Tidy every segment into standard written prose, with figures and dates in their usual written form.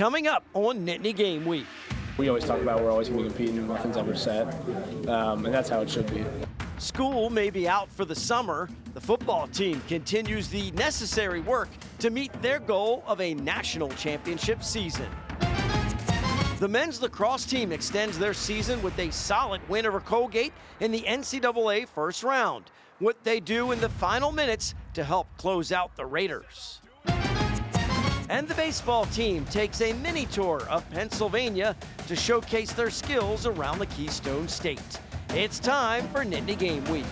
coming up on Nittany Game Week. We always talk about we're always going to be competing, nothing's ever set, and that's how it should be. School may be out for the summer. The football team continues the necessary work to meet their goal of a national championship season. The men's lacrosse team extends their season with a solid win over Colgate in the NCAA first round. What they do in the final minutes to help close out the Raiders. And the baseball team takes a mini tour of Pennsylvania to showcase their skills around the Keystone State. It's time for Nittany Game Week.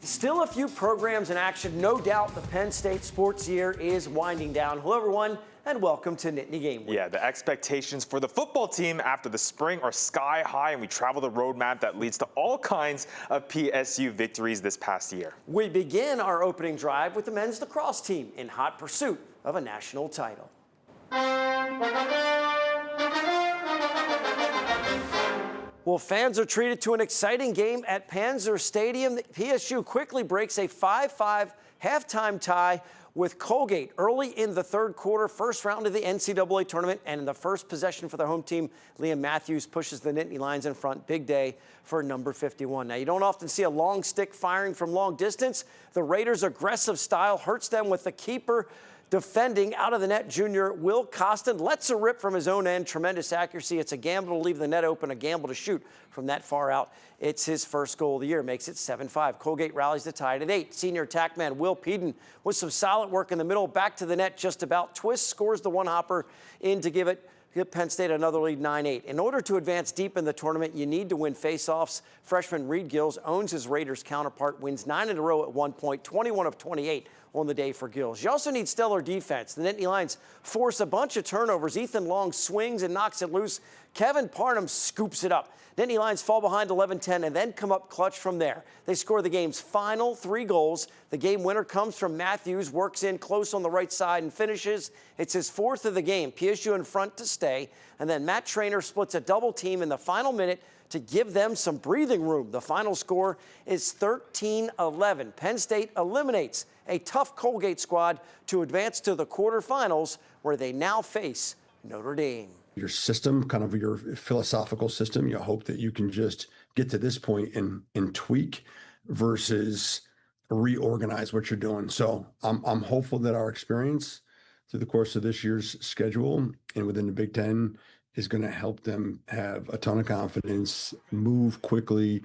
Still a few programs in action. No doubt the Penn State sports year is winding down. Hello, everyone, and welcome to Nittany Game Week. Yeah, the expectations for the football team after the spring are sky high, and we travel the roadmap that leads to all kinds of PSU victories this past year. We begin our opening drive with the men's lacrosse team in hot pursuit of a national title. Well, fans are treated to an exciting game at Panzer Stadium. The PSU quickly breaks a 5-5 halftime tie with Colgate early in the third quarter, first round of the NCAA tournament, and in the first possession for their home team, Liam Matthews pushes the Nittany Lions in front. Big day for number 51. Now, you don't often see a long stick firing from long distance. The Raiders' aggressive style hurts them with the keeper defending out of the net. Junior Will Costin lets a rip from his own end. Tremendous accuracy. It's a gamble to leave the net open, a gamble to shoot from that far out. It's his first goal of the year, makes it 7-5. Colgate rallies the tide at 8. Senior attackman Will Peden with some solid work in the middle, back to the net just about. Twist scores the one-hopper in to give Penn State another lead, 9-8. In order to advance deep in the tournament, you need to win faceoffs. Freshman Reed Gills owns his Raiders counterpart, wins 9 in a row at one point, 21 of 28 on the day for Gills. You also need stellar defense. The Nittany Lions force a bunch of turnovers. Ethan Long swings and knocks it loose. Kevin Parnham scoops it up. Nittany Lions fall behind 11-10 and then come up clutch from there. They score the game's final 3 goals. The game winner comes from Matthews, works in close on the right side and finishes. It's his 4th of the game. PSU in front to stay. And then Matt Traynor splits a double team in the final minute to give them some breathing room. The final score is 13-11. Penn State eliminates a tough Colgate squad to advance to the quarterfinals, where they now face Notre Dame. Your system, kind of your philosophical system, you hope that you can just get to this point and tweak versus reorganize what you're doing. So I'm hopeful that our experience through the course of this year's schedule and within the Big Ten is going to help them have a ton of confidence, move quickly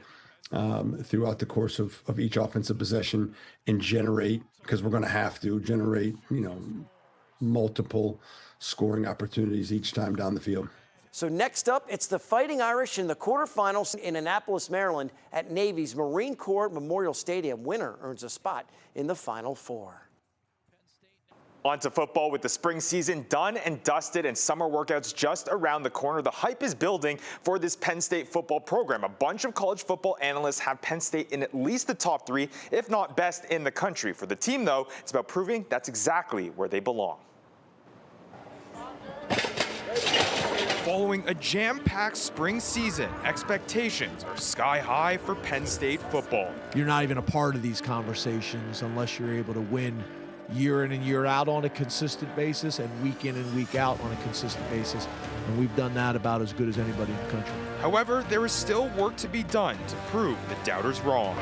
throughout the course of each offensive possession, and generate, because we're going to have to generate, multiple scoring opportunities each time down the field. So next up, it's the Fighting Irish in the quarterfinals in Annapolis, Maryland at Navy's Marine Corps Memorial Stadium. Winner earns a spot in the Final Four. On to football with the spring season done and dusted and summer workouts just around the corner. The hype is building for this Penn State football program. A bunch of college football analysts have Penn State in at least the top 3, if not best in the country. For the team, though, it's about proving that's exactly where they belong. Following a jam-packed spring season, expectations are sky high for Penn State football. You're not even a part of these conversations unless you're able to win year in and year out on a consistent basis and week in and week out on a consistent basis. And we've done that about as good as anybody in the country. However, there is still work to be done to prove the doubters wrong.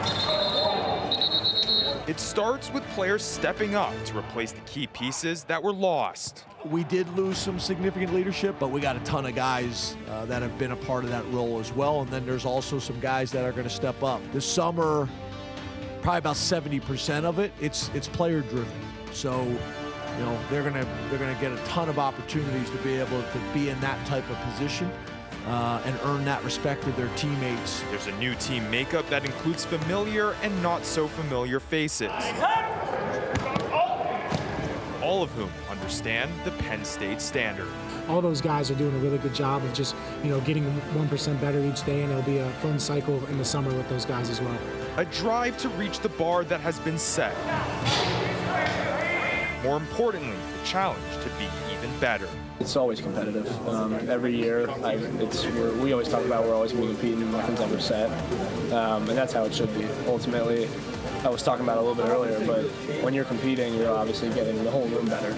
It starts with players stepping up to replace the key pieces that were lost. We did lose some significant leadership, but we got a ton of guys that have been a part of that role as well. And then there's also some guys that are going to step up. This summer, probably about 70% of it, it's player driven. So, they're gonna get a ton of opportunities to be able to be in that type of position and earn that respect of their teammates. There's a new team makeup that includes familiar and not so familiar faces, all of whom understand the Penn State standard. All those guys are doing a really good job of just, getting 1% better each day, and it'll be a fun cycle in the summer with those guys as well. A drive to reach the bar that has been set. More importantly, the challenge to be even better. It's always competitive. Every year, we always talk about we're always going to be competing, nothing's ever set, and that's how it should be. Ultimately, I was talking about it a little bit earlier, but when you're competing, you're obviously getting the whole room better.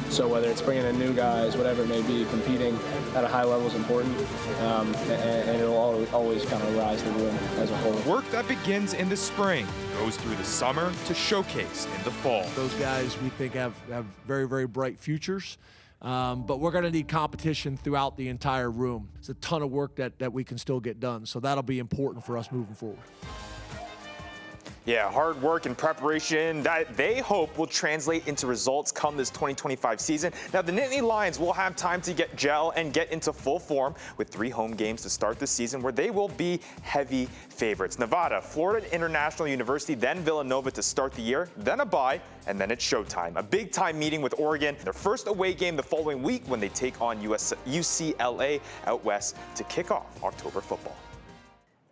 So whether it's bringing in new guys, whatever it may be, competing at a high level is important, and it'll always kind of rise the room as a whole. Work that begins in the spring goes through the summer to showcase in the fall. Those guys we think have very, very bright futures. But we're going to need competition throughout the entire room. It's a ton of work that we can still get done, so that'll be important for us moving forward. Yeah, hard work and preparation that they hope will translate into results come this 2025 season. Now, the Nittany Lions will have time to get gel and get into full form with 3 home games to start the season where they will be heavy favorites. Nevada, Florida International University, then Villanova to start the year, then a bye, and then it's showtime. A big-time meeting with Oregon, their first away game the following week when they take on UCLA out west to kick off October football.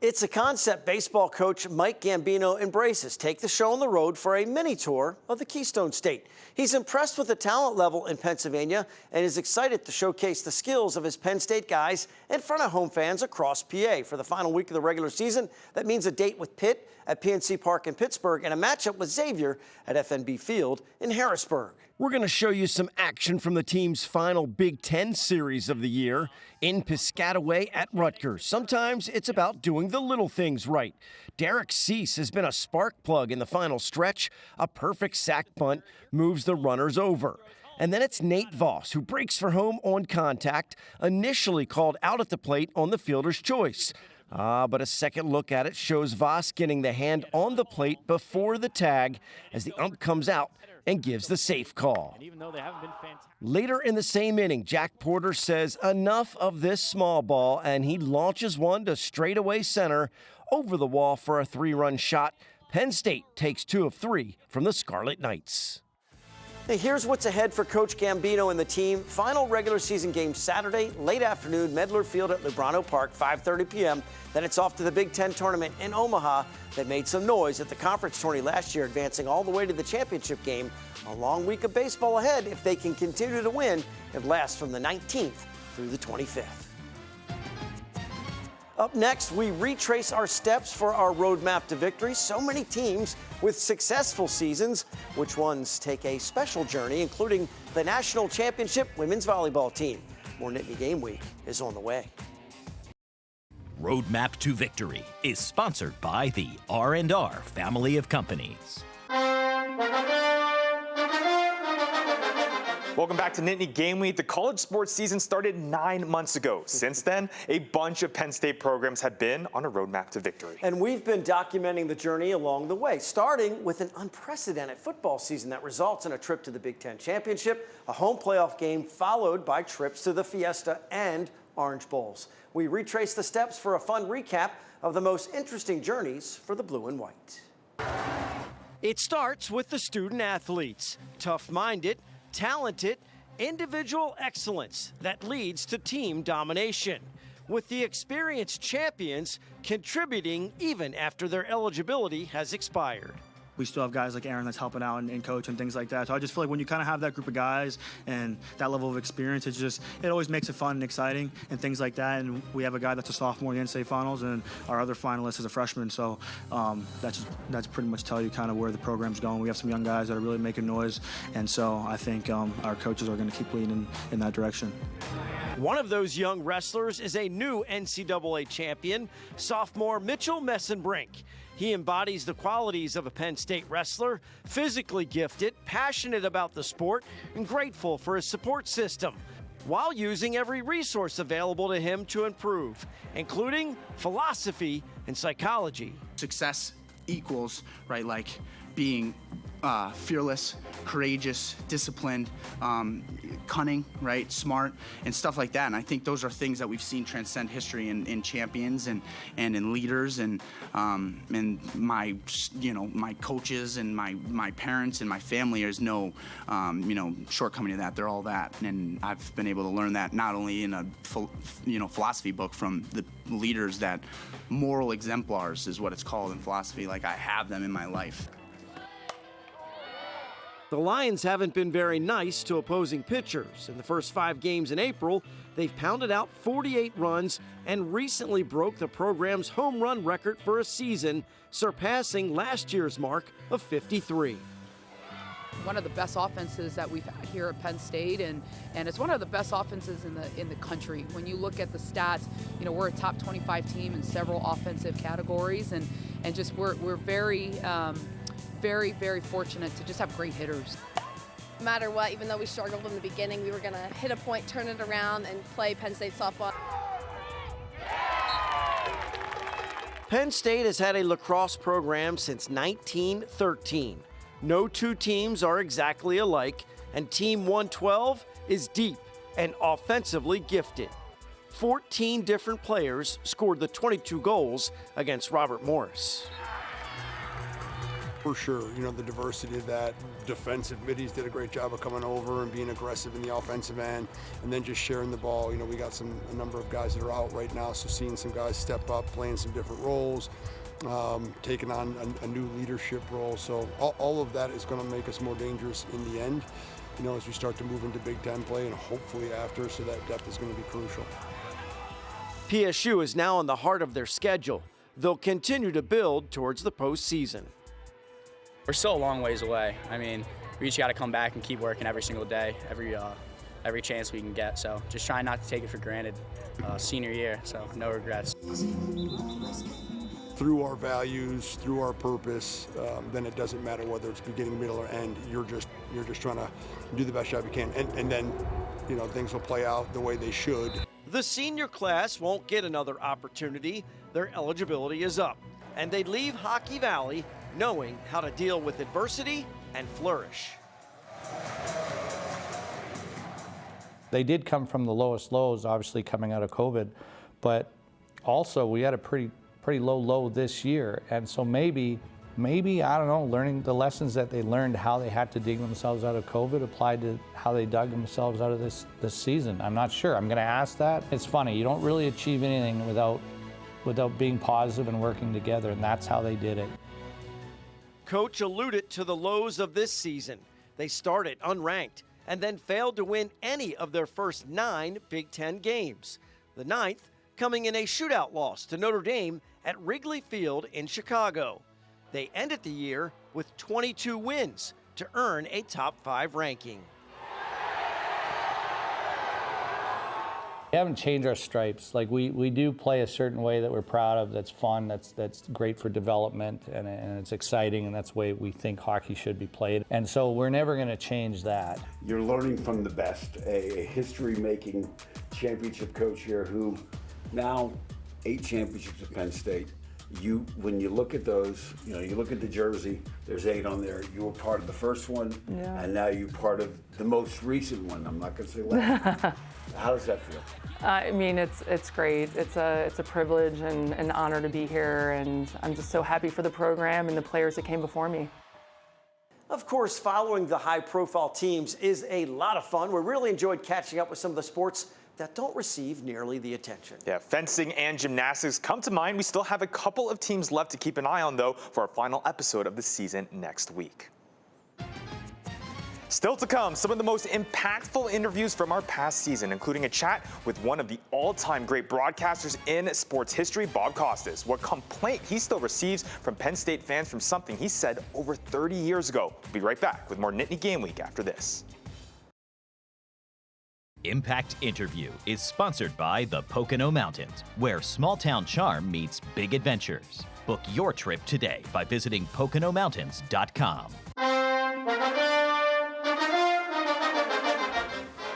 It's a concept baseball coach Mike Gambino embraces. Take the show on the road for a mini tour of the Keystone State. He's impressed with the talent level in Pennsylvania and is excited to showcase the skills of his Penn State guys in front of home fans across PA. For the final week of the regular season, that means a date with Pitt at PNC Park in Pittsburgh and a matchup with Xavier at FNB Field in Harrisburg. We're going to show you some action from the team's final Big Ten series of the year in Piscataway at Rutgers. Sometimes it's about doing the little things right. Derek Cease has been a spark plug in the final stretch. A perfect sack bunt moves the runners over. And then it's Nate Voss, who breaks for home on contact, initially called out at the plate on the fielder's choice. But a second look at it shows Voss getting the hand on the plate before the tag as the ump comes out and gives the safe call. Later in the same inning, Jack Porter says enough of this small ball, and he launches one to straightaway center over the wall for a 3-run shot. Penn State takes 2 of 3 from the Scarlet Knights. Hey, here's what's ahead for Coach Gambino and the team. Final regular season game Saturday, late afternoon, Medler Field at Lubrano Park, 5:30 p.m. Then it's off to the Big Ten tournament in Omaha that made some noise at the conference tourney last year, advancing all the way to the championship game. A long week of baseball ahead if they can continue to win and last from the 19th through the 25th. Up next, we retrace our steps for our roadmap to victory. So many teams with successful seasons. Which ones take a special journey, including the national championship women's volleyball team? More Nittany Game Week is on the way. Roadmap to Victory is sponsored by the R&R family of companies. Welcome back to Nittany Game Week. The college sports season started 9 months ago. Since then, a bunch of Penn State programs have been on a roadmap to victory. And we've been documenting the journey along the way, starting with an unprecedented football season that results in a trip to the Big Ten Championship, a home playoff game, followed by trips to the Fiesta and Orange Bowls. We retrace the steps for a fun recap of the most interesting journeys for the blue and white. It starts with the student athletes, tough-minded, talented, individual excellence that leads to team domination, with the experienced champions contributing even after their eligibility has expired. We still have guys like Aaron that's helping out and coach and things like that. So I just feel like when you kind of have that group of guys and that level of experience, it always makes it fun and exciting and things like that. And we have a guy that's a sophomore in the NCAA finals, and our other finalist is a freshman. So that's pretty much tell you kind of where the program's going. We have some young guys that are really making noise, and so I think our coaches are going to keep leading in that direction. One of those young wrestlers is a new NCAA champion, sophomore Mitchell Messenbrink. He embodies the qualities of a Penn State wrestler, physically gifted, passionate about the sport, and grateful for his support system, while using every resource available to him to improve, including philosophy and psychology. Success equals, right, like being fearless, courageous, disciplined, cunning, right, smart, and stuff like that. And I think those are things that we've seen transcend history in champions and in leaders, and my coaches and my parents and my family. There's no shortcoming to that. They're all that, and I've been able to learn that not only in a philosophy book from the leaders, that moral exemplars is what it's called in philosophy. Like, I have them in my life. The Lions haven't been very nice to opposing pitchers. In the first 5 games in April, they've pounded out 48 runs and recently broke the program's home run record for a season, surpassing last year's mark of 53. One of the best offenses that we've had here at Penn State, and it's one of the best offenses in the country. When you look at the stats, you know, we're a top 25 team in several offensive categories, and just we're very, very fortunate to just have great hitters. No matter what, even though we struggled in the beginning, we were going to hit a point, turn it around, and play Penn State softball. Penn State has had a lacrosse program since 1913. No two teams are exactly alike, and Team 112 is deep and offensively gifted. 14 different players scored the 22 goals against Robert Morris. For sure, you know, the diversity of that. Defensive middies did a great job of coming over and being aggressive in the offensive end, and then just sharing the ball. You know, we got a number of guys that are out right now, so seeing some guys step up, playing some different roles, taking on a new leadership role. So all of that is going to make us more dangerous in the end, you know, as we start to move into Big Ten play and hopefully after, so that depth is going to be crucial. PSU is now in the heart of their schedule. They'll continue to build towards the postseason. We're still a long ways away. I mean, we just got to come back and keep working every single day, every chance we can get. So just trying not to take it for granted. Senior year, so no regrets. Through our values, through our purpose, then it doesn't matter whether it's beginning, middle, or end. You're just trying to do the best job you can, and then, you know, things will play out the way they should. The senior class won't get another opportunity. Their eligibility is up, and they leave Hockey Valley knowing how to deal with adversity and flourish. They did come from the lowest lows, obviously coming out of COVID, but also we had a pretty low this year, and so maybe I don't know, learning the lessons that they learned, how they had to dig themselves out of COVID, applied to how they dug themselves out of this season. I'm not sure. I'm going to ask that. It's funny, you don't really achieve anything without being positive and working together, and that's how they did it. Coach alluded to the lows of this season. They started unranked and then failed to win any of their first 9 Big Ten games. The 9th coming in a shootout loss to Notre Dame at Wrigley Field in Chicago. They ended the year with 22 wins to earn a top 5 ranking. We haven't changed our stripes. Like we do play a certain way that we're proud of, that's fun, that's great for development, and it's exciting, and that's the way we think hockey should be played. And so we're never going to change that. You're learning from the best, a history-making championship coach here who now 8 championships at Penn State. When you look at those, you know, you look at the jersey, there's 8 on there. You were part of the first one, and now you're part of the most recent one. I'm not going to say last. How does that feel? I mean, it's great. It's a privilege and an honor to be here, and I'm just so happy for the program and the players that came before me. Of course, following the high-profile teams is a lot of fun. We really enjoyed catching up with some of the sports that don't receive nearly the attention. Yeah, fencing and gymnastics come to mind. We still have a couple of teams left to keep an eye on, though, for our final episode of the season next week. Still to come, some of the most impactful interviews from our past season, including a chat with one of the all-time great broadcasters in sports history, Bob Costas. What complaint he still receives from Penn State fans from something he said over 30 years ago. We'll be right back with more Nittany Game Week after this. Impact Interview is sponsored by the Pocono Mountains, where small-town charm meets big adventures. Book your trip today by visiting PoconoMountains.com.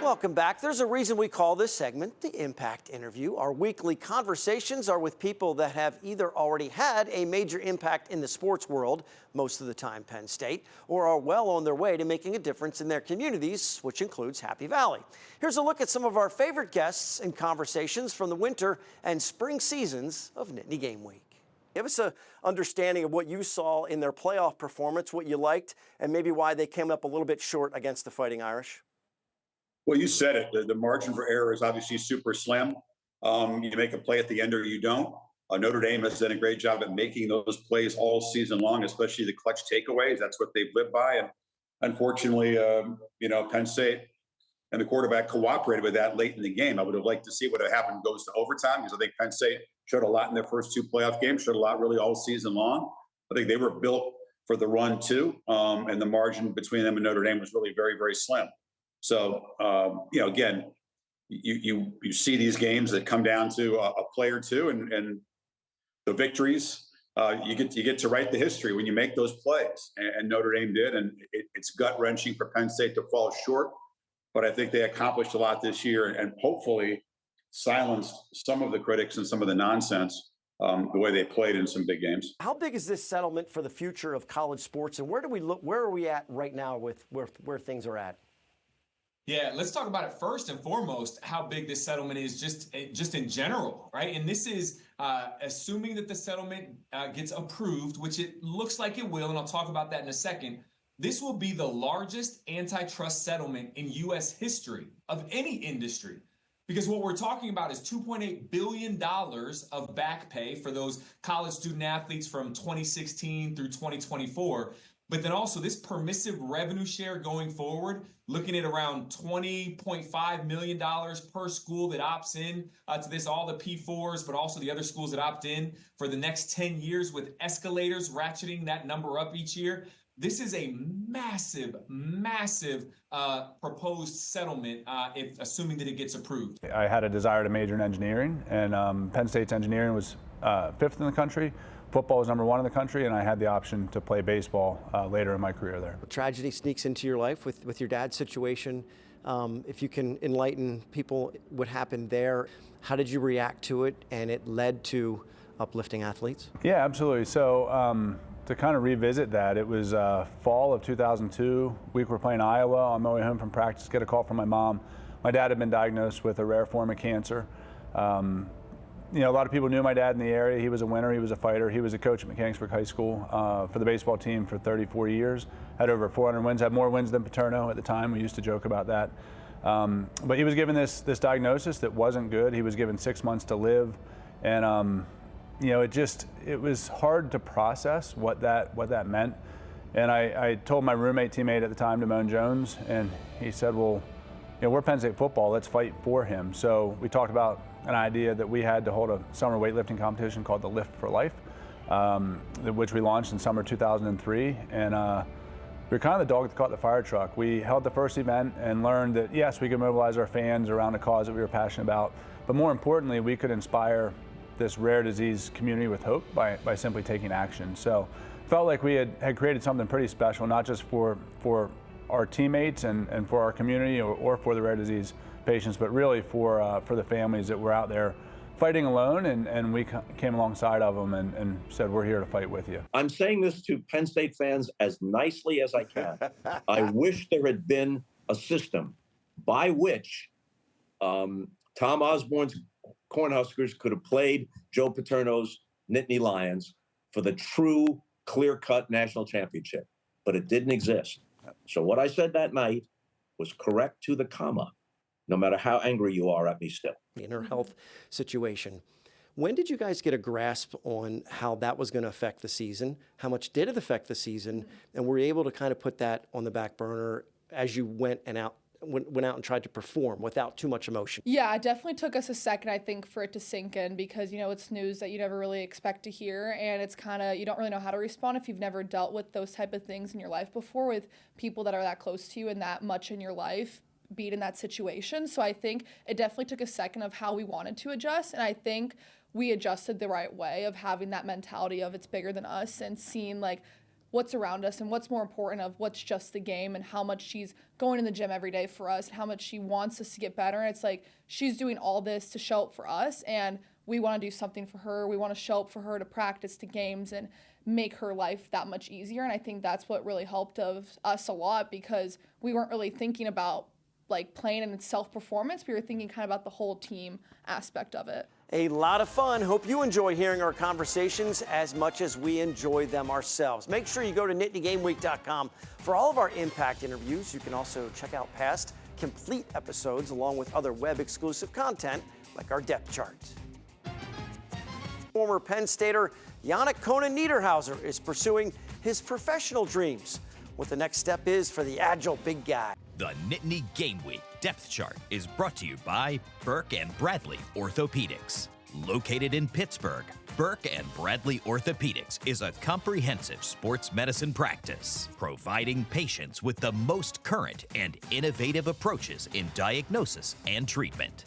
Welcome back. There's a reason we call this segment the Impact Interview. Our weekly conversations are with people that have either already had a major impact in the sports world, most of the time Penn State, or are well on their way to making a difference in their communities, which includes Happy Valley. Here's a look at some of our favorite guests and conversations from the winter and spring seasons of Nittany Game Week. Give us an understanding of what you saw in their playoff performance, what you liked, and maybe why they came up a little bit short against the Fighting Irish. Well, you said it. The margin for error is obviously super slim. You make a play at the end or you don't. Notre Dame has done a great job at making those plays all season long, especially the clutch takeaways. That's what they've lived by. And unfortunately, Penn State and the quarterback cooperated with that late in the game. I would have liked to see what had happened goes to overtime, because I think Penn State showed a lot in their first 2 playoff games, showed a lot really all season long. I think they were built for the run too, and the margin between them and Notre Dame was really very, very slim. So, again, you see these games that come down to a play or two, and the victories. You get to write the history when you make those plays, and Notre Dame did, and it's gut wrenching for Penn State to fall short. But I think they accomplished a lot this year, and hopefully silenced some of the critics and some of the nonsense the way they played in some big games. How big is this settlement for the future of college sports, and where do we look? Where are we at right now with where things are at? Yeah, let's talk about it first and foremost, how big this settlement is just in general, right? And this is assuming that the settlement gets approved, which it looks like it will, and I'll talk about that in a second. This will be the largest antitrust settlement in U.S. history of any industry, because what we're talking about is $2.8 billion of back pay for those college student athletes from 2016 through 2024. But then also this permissive revenue share going forward, looking at around $20.5 million per school that opts in to this, all the P4s, but also the other schools that opt in for the next 10 years, with escalators ratcheting that number up each year. This is a massive, massive proposed settlement, assuming that it gets approved. I had a desire to major in engineering, and Penn State's engineering was 5th in the country. Football was number 1 in the country, and I had the option to play baseball later in my career there. Tragedy sneaks into your life with your dad's situation. If you can enlighten people what happened there, how did you react to it, and it led to uplifting athletes? Yeah, absolutely. So to kind of revisit that, it was fall of 2002. We were playing Iowa on my way home from practice, get a call from my mom. My dad had been diagnosed with a rare form of cancer. A lot of people knew my dad in the area. He was a winner, he was a fighter. He was a coach at Mechanicsburg High School for the baseball team for 34 years. Had over 400 wins, had more wins than Paterno at the time. We used to joke about that. But he was given this diagnosis that wasn't good. He was given 6 months to live. And it was hard to process what that meant. And I told my roommate teammate at the time, Damone Jones, and he said, well, we're Penn State football, let's fight for him. So we talked about an idea that we had to hold a summer weightlifting competition called the Lift for Life, which we launched in summer 2003. And we were kind of the dog that caught the fire truck. We held the first event and learned that, yes, we could mobilize our fans around a cause that we were passionate about, but more importantly, we could inspire this rare disease community with hope by simply taking action. So felt like we had created something pretty special, not just for our teammates and for our community or for the rare disease patients, but really for the families that were out there fighting alone, and we came alongside of them and said, we're here to fight with you. I'm saying this to Penn State fans as nicely as I can. I wish there had been a system by which Tom Osborne's Cornhuskers could have played Joe Paterno's Nittany Lions for the true clear-cut national championship, but it didn't exist. So what I said that night was correct to the comma, no matter how angry you are at me still. In her health situation. When did you guys get a grasp on how that was going to affect the season? How much did it affect the season? And were you able to kind of put that on the back burner as you went out and tried to perform without too much emotion? Yeah, it definitely took us a second, I think, for it to sink in, because, it's news that you never really expect to hear, and it's kind of, you don't really know how to respond if you've never dealt with those type of things in your life before, with people that are that close to you and that much in your life being in that situation. So I think it definitely took a second of how we wanted to adjust, and I think we adjusted the right way of having that mentality of it's bigger than us, and seeing like what's around us and what's more important of what's just the game, and how much she's going in the gym every day for us and how much she wants us to get better. And it's like she's doing all this to show up for us, and we want to do something for her. We want to show up for her to practice, to games, and make her life that much easier. And I think that's what really helped of us a lot, because we weren't really thinking about like playing in self-performance. We were thinking kind of about the whole team aspect of it. A lot of fun. Hope you enjoy hearing our conversations as much as we enjoy them ourselves. Make sure you go to NittanyGameWeek.com for all of our Impact interviews. You can also check out past complete episodes along with other web-exclusive content like our depth chart. Former Penn Stater Yannick Conan Niederhauser is pursuing his professional dreams. what the next step is for the agile big guy. The Nittany Game Week Depth Chart is brought to you by Burke and Bradley Orthopedics. Located in Pittsburgh, Burke and Bradley Orthopedics is a comprehensive sports medicine practice, providing patients with the most current and innovative approaches in diagnosis and treatment.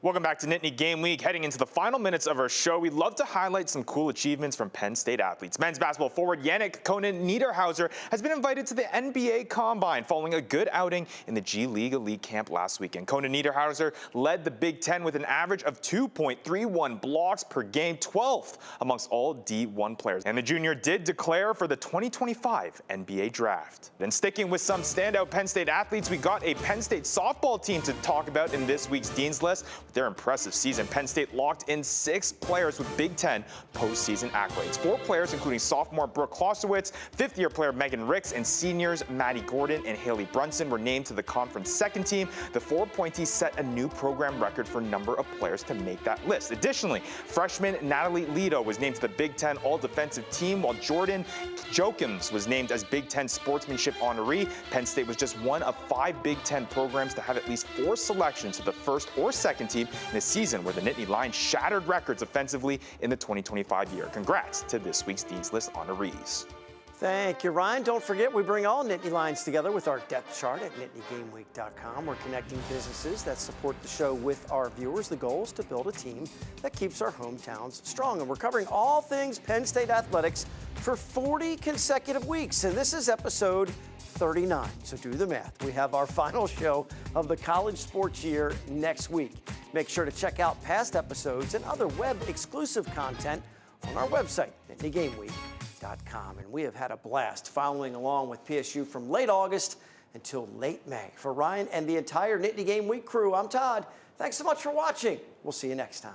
Welcome back to Nittany Game Week. Heading into the final minutes of our show, we'd love to highlight some cool achievements from Penn State athletes. Men's basketball forward Yannick Konen-Niederhauser has been invited to the NBA Combine following a good outing in the G League Elite Camp last weekend. Konen-Niederhauser led the Big Ten with an average of 2.31 blocks per game, 12th amongst all D1 players. And the junior did declare for the 2025 NBA Draft. Then sticking with some standout Penn State athletes, we got a Penn State softball team to talk about in this week's Dean's List. Their impressive season, Penn State locked in 6 players with Big Ten postseason accolades. 4 players, including sophomore Brooke Clausewitz, fifth-year player Megan Ricks, and seniors Maddie Gordon and Haley Brunson were named to the conference second team. The 4 appointees set a new program record for number of players to make that list. Additionally, freshman Natalie Lido was named to the Big Ten All-Defensive Team, while Jordan Jokins was named as Big Ten Sportsmanship honoree. Penn State was just one of 5 Big Ten programs to have at least 4 selections to the first or second team in a season where the Nittany Lions shattered records offensively in the 2025 year. Congrats to this week's Dean's List honorees. Thank you, Ryan. Don't forget, we bring all Nittany Lions together with our depth chart at NittanyGameWeek.com. We're connecting businesses that support the show with our viewers. The goal is to build a team that keeps our hometowns strong. And we're covering all things Penn State athletics for 40 consecutive weeks. And this is episode 39. So do the math. We have our final show of the college sports year next week. Make sure to check out past episodes and other web-exclusive content on our website, NittanyGameWeek.com. And we have had a blast following along with PSU from late August until late May. For Ryan and the entire Nittany Game Week crew, I'm Todd. Thanks so much for watching. We'll see you next time.